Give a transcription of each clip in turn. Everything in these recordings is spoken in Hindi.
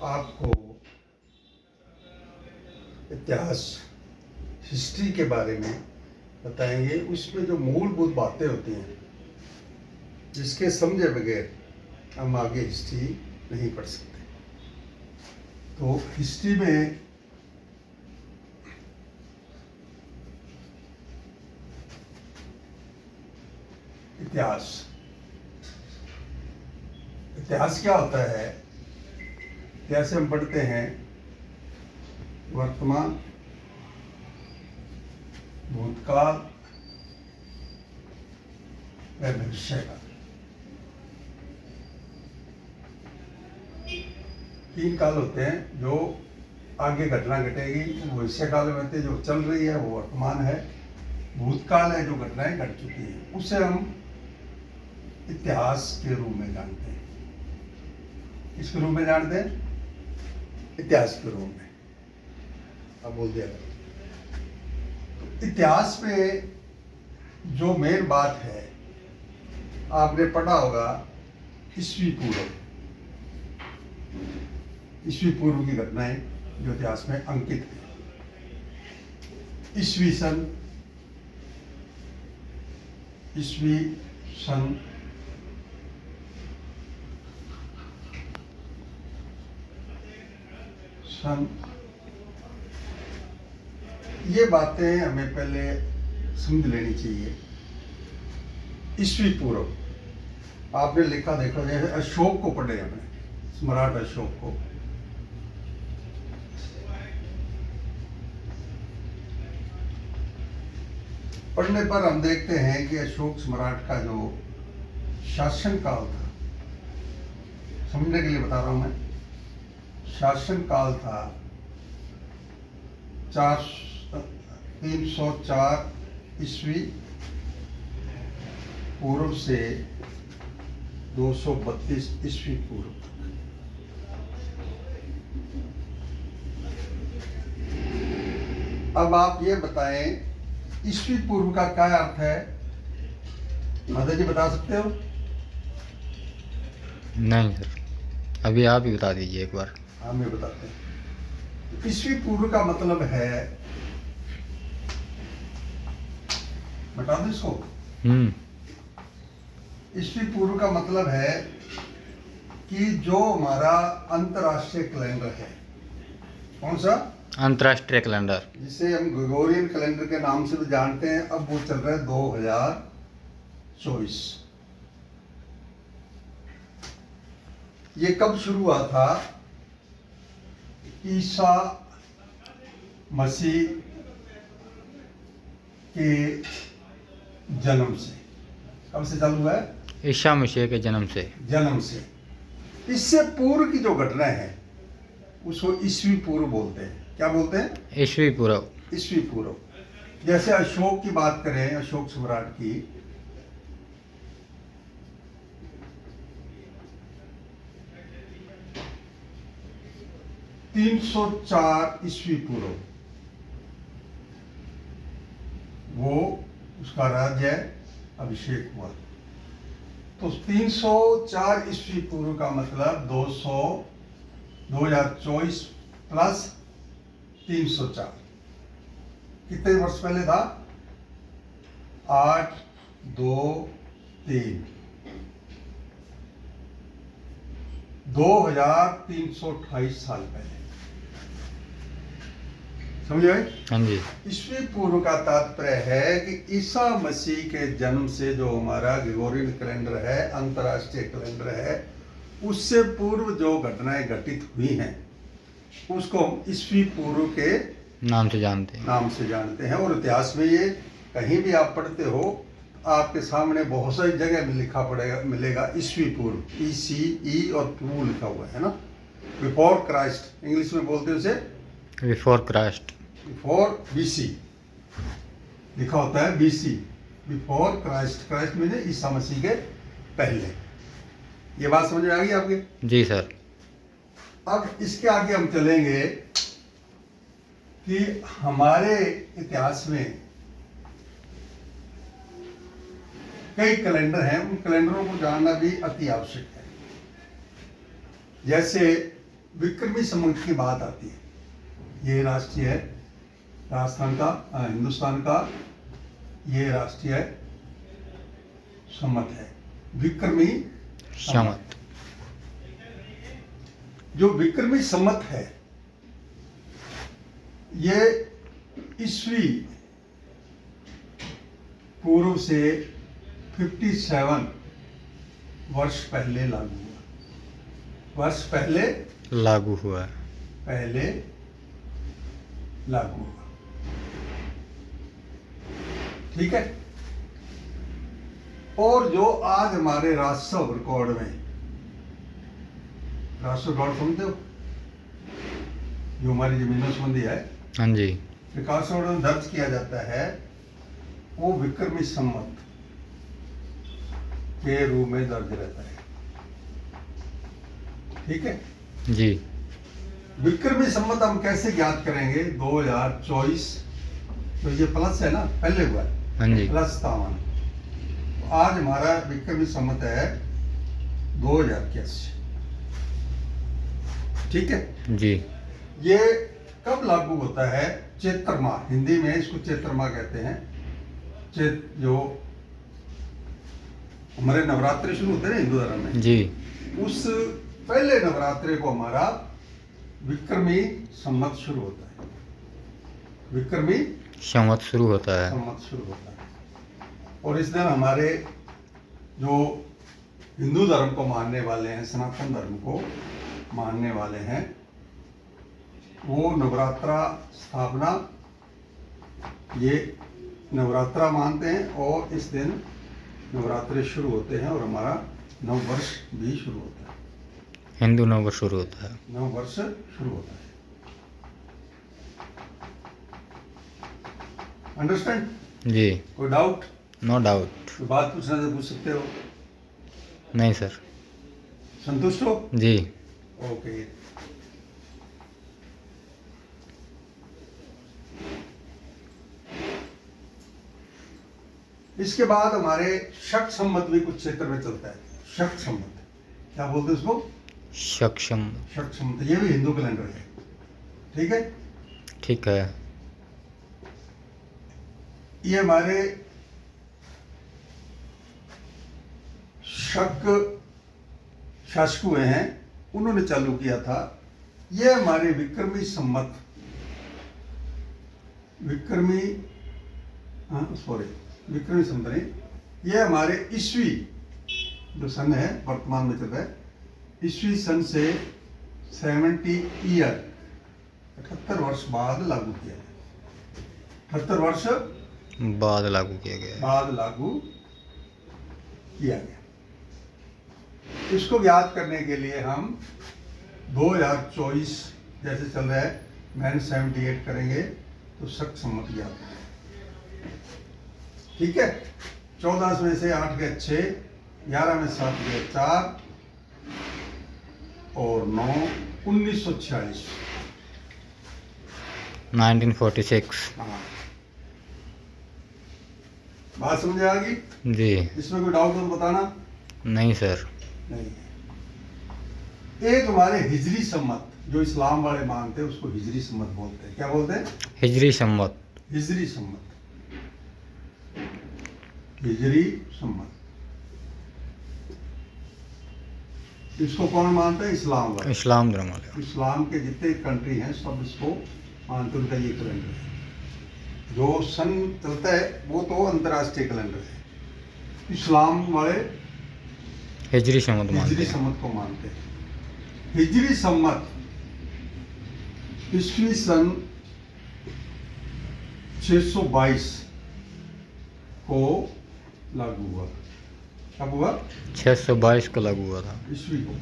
आपको इतिहास हिस्ट्री के बारे में बताएंगे। उसमें जो मूलभूत बातें होती हैं जिसके समझे बगैर हम आगे हिस्ट्री नहीं पढ़ सकते। तो हिस्ट्री में इतिहास क्या होता है? इतिहास हम पढ़ते हैं वर्तमान, भूतकाल व भविष्य का। 3 काल होते हैं। जो आगे घटना घटेगी वो भविष्य काल में होती है, जो चल रही है वो वर्तमान है। भूतकाल है जो घटनाएं घट चुकी हैं, उसे हम इतिहास के रूप में जानते हैं। किसके रूप में जानते हैं? इतिहास के रूप में। अब बोल दिया। इतिहास में जो मेन बात है, आपने पढ़ा होगा ईस्वी पूर्व। ईस्वी पूर्व की घटनाएं जो इतिहास में अंकित है। ईस्वी सन ये बातें हमें पहले समझ लेनी चाहिए। ईस्वी पूर्व आपने लिखा देखा, जैसे अशोक को पढ़े हमने, सम्राट अशोक को। पढ़ने पर हम देखते हैं कि अशोक सम्राट का जो शासन काल था, समझने के लिए बता रहा हूं मैं, शासन काल था 304 ईस्वी पूर्व से 232 ईस्वी पूर्व तक। अब आप ये बताएं ईस्वी पूर्व का क्या अर्थ है? माता जी बता सकते हो? नहीं सर, अभी आप ही बता दीजिए एक बार। हम ये बताते हैं। ईस्वी पूर्व का मतलब है, बता दो इसको। ईस्वी पूर्व का मतलब है कि जो हमारा अंतरराष्ट्रीय कैलेंडर है। कौन सा? अंतर्राष्ट्रीय कैलेंडर, जिसे हम ग्रेगोरियन कैलेंडर के नाम से भी जानते हैं। अब वो चल रहा है 2024। ये कब शुरू हुआ था? ईसा मसीह के जन्म से। कब से चालू है? ईसा मसीह के जन्म से। इससे पूर्व की जो घटना है उसको ईस्वी पूर्व बोलते हैं। क्या बोलते हैं? ईस्वी पूर्व। ईस्वी पूर्व। जैसे अशोक की बात करें, अशोक सम्राट की, (304) ईस्वी पूर्व वो उसका राज्य अभिषेक हुआ। तो 304 ईस्वी पूर्व का मतलब 2024 प्लस 304 कितने वर्ष पहले था? 8, 2, 3 2328 साल पहले। समझे भाई? हाँ जी। ईस्वी पूर्व का तात्पर्य है कि ईसा मसीह के जन्म से जो हमारा ग्रेगोरियन कैलेंडर है, अंतरराष्ट्रीय कैलेंडर है, उससे पूर्व जो घटनाएं घटित हुई हैं उसको हम ईस्वी पूर्व के नाम से जानते हैं। और इतिहास में ये कहीं भी आप पढ़ते हो, आपके सामने बहुत सारी जगह में लिखा मिलेगा ईस्वी पूर्व, ECE और पूर्व लिखा हुआ है ना। बिफोर क्राइस्ट इंग्लिश में बोलते हैं उसे, बिफोर क्राइस्ट। बिफोर BC लिखा होता है, BC बिफोर क्राइस्ट। क्राइस्ट में ईसा मसीह के पहले। ये बात समझ में आ गई आपके? जी सर। अब इसके आगे हम चलेंगे कि हमारे इतिहास में कई कैलेंडर हैं, उन कैलेंडरों को जानना भी अति आवश्यक है। जैसे विक्रमी संमत की बात आती है, ये राष्ट्रीय है राजस्थान का, हिंदुस्तान का ये राष्ट्रीय संमत है, विक्रमी संमत। जो विक्रमी संमत है ये ईस्वी पूर्व से 57 वर्ष पहले लागू हुआ, वर्ष पहले लागू हुआ। लागू हुआ। ठीक है। और जो आज हमारे राजस्व रिकॉर्ड में, राजस्व रिकॉर्ड समझते हो, जो हमारी जमीनों संबंधी है, हाँ जी। विकास रिकॉर्ड में दर्ज किया जाता है, वो विक्रमी संमत के रूप में दर्ज रहता है। ठीक है जी। विक्रमी संमत हम कैसे ज्ञात करेंगे? 2024 तो ये प्लस है ना, पहले हुआ है, हाँ जी। प्लस तावन। तो आज हमारा विक्रमी संमत है 2081। ठीक है जी। ये कब लागू होता है? चैत्र माह, हिंदी में इसको चैत्र माह कहते हैं। जो हमारे नवरात्रि शुरू होते हैं ना हिंदू धर्म में, जी। उस पहले नवरात्रि को हमारा विक्रमी संमत शुरू होता है, विक्रमी संमत शुरू होता है। संमत शुरू होता है। और इस दिन हमारे जो हिंदू धर्म को मानने वाले हैं, सनातन धर्म को मानने वाले हैं, वो नवरात्रा स्थापना, ये नवरात्रा मानते हैं और इस दिन नवरात्रे शुरू होते हैं और हमारा नव वर्ष भी शुरू होता है, हिंदू नववर्ष शुरू होता है। नव वर्ष शुरू होता है। अंडरस्टैंड? जी। कोई डाउट? No doubt. कोई बात पूछना तो पूछ सकते हो। नहीं सर। संतुष्ट हो? जी। ओके। इसके बाद हमारे शक संमत भी कुछ क्षेत्र में चलता है। शक संमत क्या बोलते हैं उसको? सक्षम। शक संमत, ये भी हिंदू कैलेंडर है। ठीक है। ठीक है। ये हमारे शासक हुए हैं, उन्होंने चालू किया था। ये हमारे विक्रमी संमत, विक्रमी संमत नहीं, ये हमारे ईस्वी जो सन है वर्तमान में चल रहा है, ईस्वी सन से 70 ईयर 78 वर्ष बाद लागू किया गया। 78 वर्ष बाद लागू किया गया। बाद लागू किया गया। इसको ज्ञात करने के लिए हम 2024 जैसे चल रहा है, -78 करेंगे तो शक संमत ज्ञात करेंगे। ठीक है। 14 में से 8 गए 6, 11 में 7 गए 4 और 9, 1946। 1946। हाँ, बात समझ आ गई? जी। इसमें कोई डाउट हो तो बताना। नहीं सर। नहीं। एक हमारे हिजरी सम्मत, जो इस्लाम वाले मानते हैं उसको हिजरी सम्मत बोलते हैं। क्या बोलते हैं? हिजरी संमत। हिजरी सम्मत, हिजरी सम्मत। इसको कौन मानता है? इस्लाम वाले। इस्लाम धर्म वाले। इस्लाम के जितने कंट्री हैं सब इसको मानते, उनका ये कैलेंडर है। जो सन चलता है वो तो अंतर्राष्ट्रीय कैलेंडर है। इस्लाम वाले हिजरी संमत मानते हिजरी हैं। सम्मत को मानते हैं। हिजरी सम्मत ईस्वी सन 622 को लागू हुआ। कब हुआ? 622 को लागू हुआ था। ईस्वी को,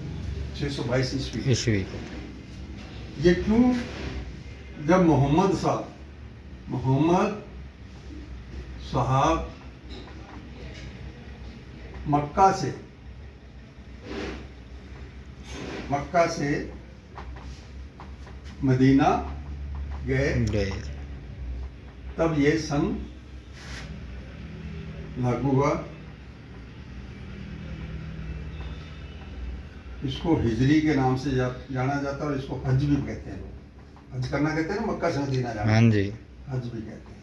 622 ईस्वी। ईस्वी को। ये क्यों? जब मोहम्मद साहब मक्का से मदीना गए, तब ये सन लागू हुआ। इसको हिजरी के नाम से जाना जाता है और इसको हज भी कहते हैं लोग। हज करना कहते हैं ना, मक्का से मदीना जाना, हाँ जी। हज भी कहते हैं।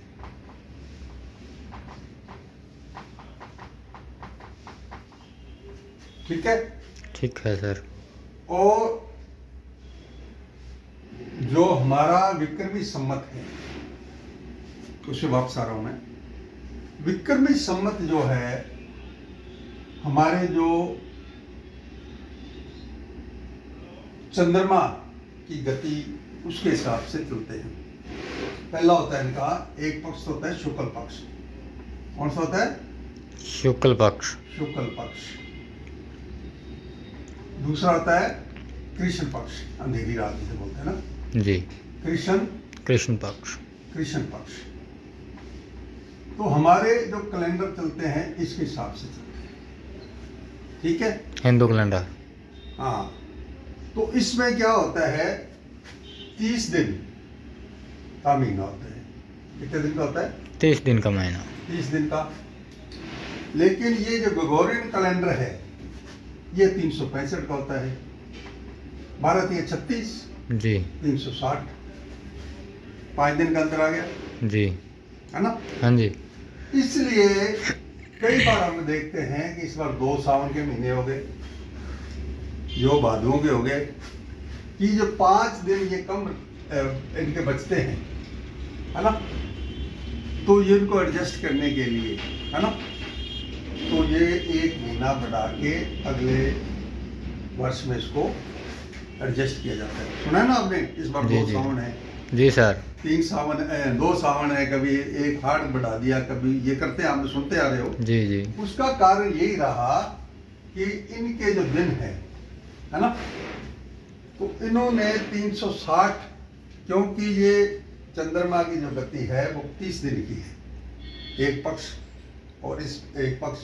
ठीक है। ठीक है सर। और जो हमारा विक्रमी सम्मत है उससे वापस आ रहा हूं मैं। विक्रमी सम्मत जो है हमारे जो चंद्रमा की गति उसके हिसाब से चलते हैं। पहला होता है इनका एक पक्ष होता है शुक्ल पक्ष। कौन सा होता है? शुक्ल पक्ष। शुक्ल पक्ष। दूसरा होता है कृष्ण पक्ष, अंधेरी रात जिसे बोलते हैं ना जी। कृष्ण पक्ष। कृष्ण पक्ष। तो हमारे जो कैलेंडर चलते हैं इसके हिसाब से चलते हैं। ठीक है। हिंदू कैलेंडर। हाँ। तो इसमें क्या होता है 30 दिन का महीना होता है। कितने दिन का होता है? 30 दिन का महीना। 30 दिन का। लेकिन ये जो ग्रेगोरियन कैलेंडर है ये 365 का होता है। 12 3 36 जी। 360, 5 दिन का अंतर आ गया जी। है ना। हाँ जी। इसलिए कई बार हम देखते हैं कि इस बार 2 सावन के महीने हो गए, जो भादों के हो गए, कि जो 5 दिन ये कम इनके बचते हैं है ना। तो ये इनको एडजस्ट करने के लिए है ना, तो ये 1 महीना बढ़ा के अगले वर्ष में इसको एडजस्ट किया जाता है। सुना है ना आपने? इस बार जी, 2 जी। सावन है, जी सर। 3 सावन 2 सावन है, कभी 1 हाट बढ़ा दिया, कभी ये करते हैं, आप सुनते आ रहे हो। जी जी। उसका कारण यही रहा कि इनके जो दिन है ना, तो इन्होंने 360, क्योंकि ये चंद्रमा की जो गति है वो 30 दिन की है एक पक्ष, और इस एक पक्ष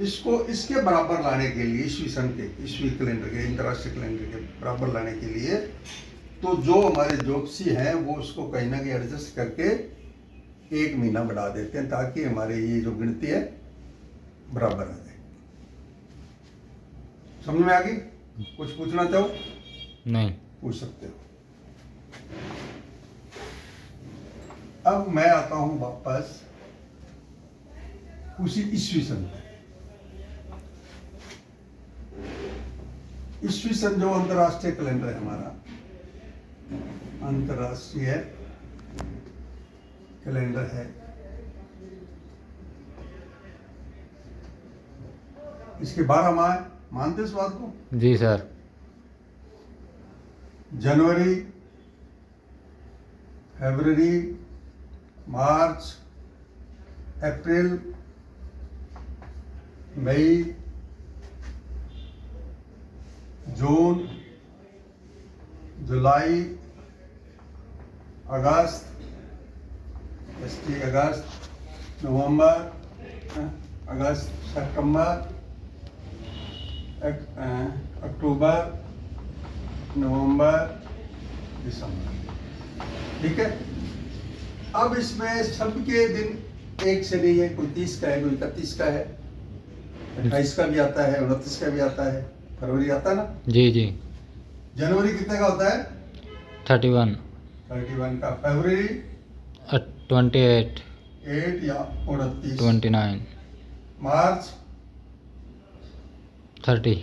इसको इसके बराबर लाने के लिए ईस्वी कैलेंडर के, अंतर्राष्ट्रीय कैलेंडर के बराबर लाने के लिए, तो जो हमारे ज्योतिषी हैं वो उसको कहीं ना कहीं एडजस्ट करके 1 महीना बढ़ा देते हैं ताकि हमारे ये जो गिनती है बराबर आ जाए। समझ में आ गई? कुछ पूछना चाहो? नहीं। पूछ सकते हो। अब मैं आता हूं वापस उसी ईस्वी सन पे। ईस्वी सन जो अंतर्राष्ट्रीय कैलेंडर है हमारा, अंतर्राष्ट्रीय कैलेंडर है, इसके 12 माह मानते इस बात को? जी सर। जनवरी, फरवरी, मार्च, अप्रैल, मई, जून, जुलाई, अगस्त, नवंबर, अगस्त, सितंबर, अक्टूबर, नवंबर, दिसंबर। ठीक है। अब इसमें सबके दिन एक से नहीं है, कोई 30 का है, कोई 31 का है, 28 का भी आता है, 29 का भी आता है, फरवरी आता है ना। जी जी। जनवरी कितने का होता है? 31 का। फरवरी 28 8 या 29। 29 मार्च 30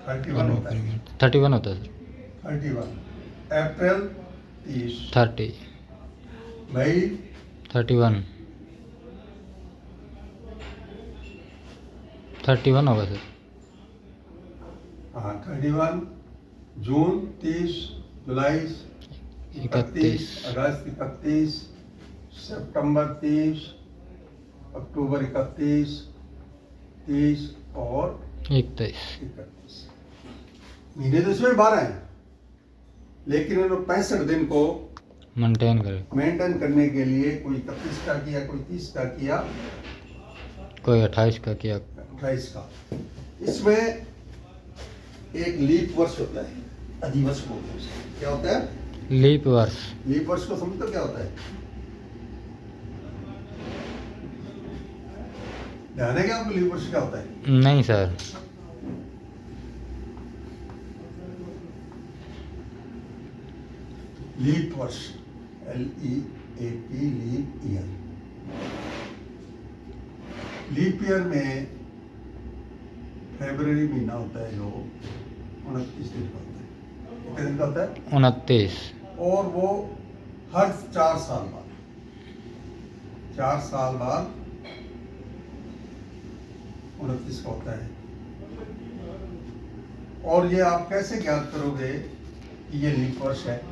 31 होता है। 31 होता है सर। 31। अप्रैल 30। 30 मई 31 31 होगा सर। हाँ 31। जून 30, जुलाई 31, अगस्त 31, सितंबर 30, अक्टूबर 31, 30 और 31। महीने तो इसमें 12 हैं, लेकिन इन्होंने 65 दिन को मेंटेन करने के लिए कोई 31 का किया, कोई 30 का किया, कोई 28 का किया। 28 का। इसमें एक लीप वर्ष होता है, अधिवर्ष बोलते हैं उसे। क्या होता है? लीप वर्ष। लीप वर्ष को समझते हो क्या होता है? ध्यान है कि आपको लीप वर्ष क्या होता है? नहीं सर। लीप वर्ष, LEAP, leap year. Leap year में फरवरी महीना होता है जो 29 दिन का होता है। कितने दिन का होता है? 29। और वो हर 4 साल बाद, 4 साल बाद 29 का होता है। और ये आप कैसे ज्ञात करोगे कि ये लीप वर्ष है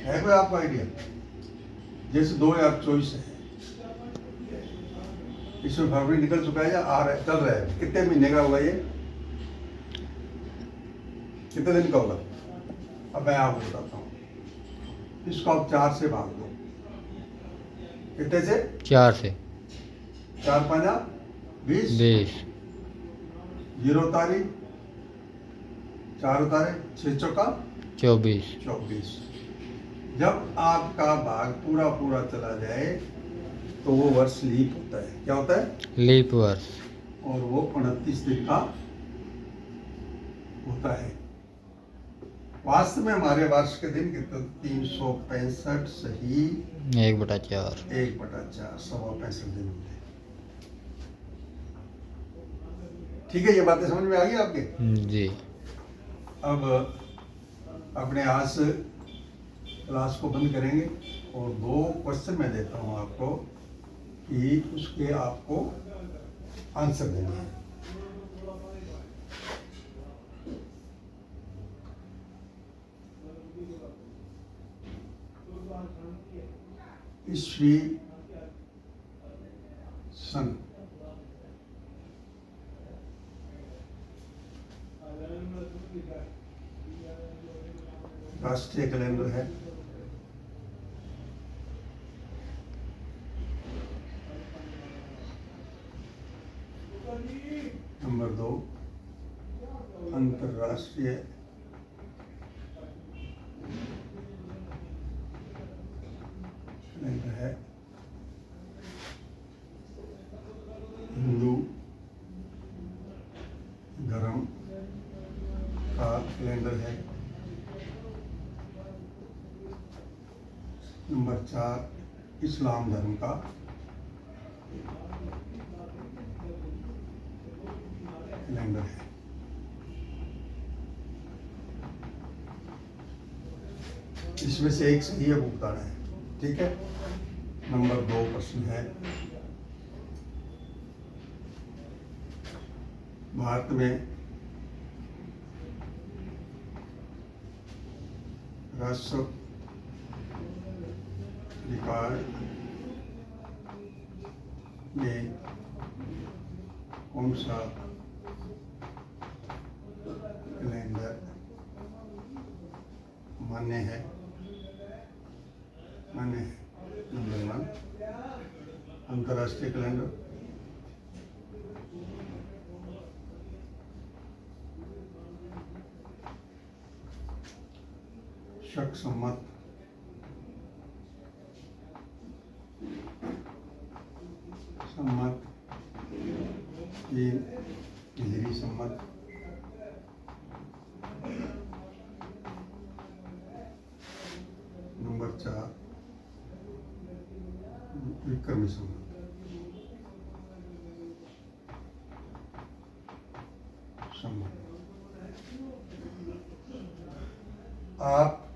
कोई आपको आइडिया? जैसे 2024 है, इसमें फरवरी निकल चुका है या आ रहा है, चल रहा है, कितने महीने का होगा ये? कितने दिन का होगा? अब मैं आपको बताता हूँ। इसको आप 4 से भाग दो। कितने से? 4 से। 4 5 20, 20। 0 तारीख, 4 उतारे, 6 चौका 24। 24। जब आपका भाग पूरा पूरा चला जाए तो वो वर्ष लीप होता है। क्या होता है? लीप वर्ष। और वो 29 दिन का होता है। वास्तव में हमारे वर्ष के दिन कितने? 365 सही 1/4। 1/4, 65 दिन होते हैं। ठीक है, ये बातें समझ में आ गई आपके? जी। अब अपने आज से क्लास को बंद करेंगे और 2 क्वेश्चन मैं देता हूँ आपको कि उसके आपको आंसर देना है। ईस्वी सन, राष्ट्रीय कैलेंडर है, नंबर 2 अंतरराष्ट्रीय कैलेंडर है, हिंदू धर्म का कैलेंडर है, नंबर 4 इस्लाम धर्म का कैलेंडर है। इसमें से एक सही है, वो बताना है। ठीक है, नंबर 2 प्रश्न है, भारत में राष्ट्र रिकॉर्ड में कौन सा कैलेंडर मान्य है? नंबर 1 अंतर्राष्ट्रीय कैलेंडर, शक सम्मत, हिजरी सम्मत, नंबर 4 विक्रमी सम्मत। आप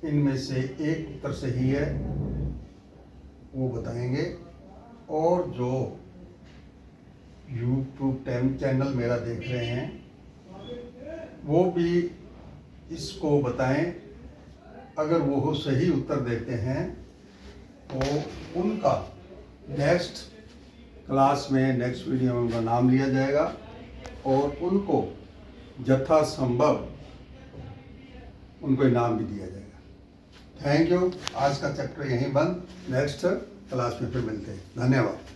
इनमें से एक उत्तर सही है वो बताएंगे, और जो यूट्यूब चैनल मेरा देख रहे हैं वो भी इसको बताएं। अगर वो सही उत्तर देते हैं तो उनका नेक्स्ट क्लास में, नेक्स्ट वीडियो में उनका नाम लिया जाएगा और उनको यथासंभव उनको इनाम भी दिया जाएगा। Thank you. आज का चैप्टर यहीं बंद, नेक्स्ट क्लास में फिर मिलते हैं। धन्यवाद।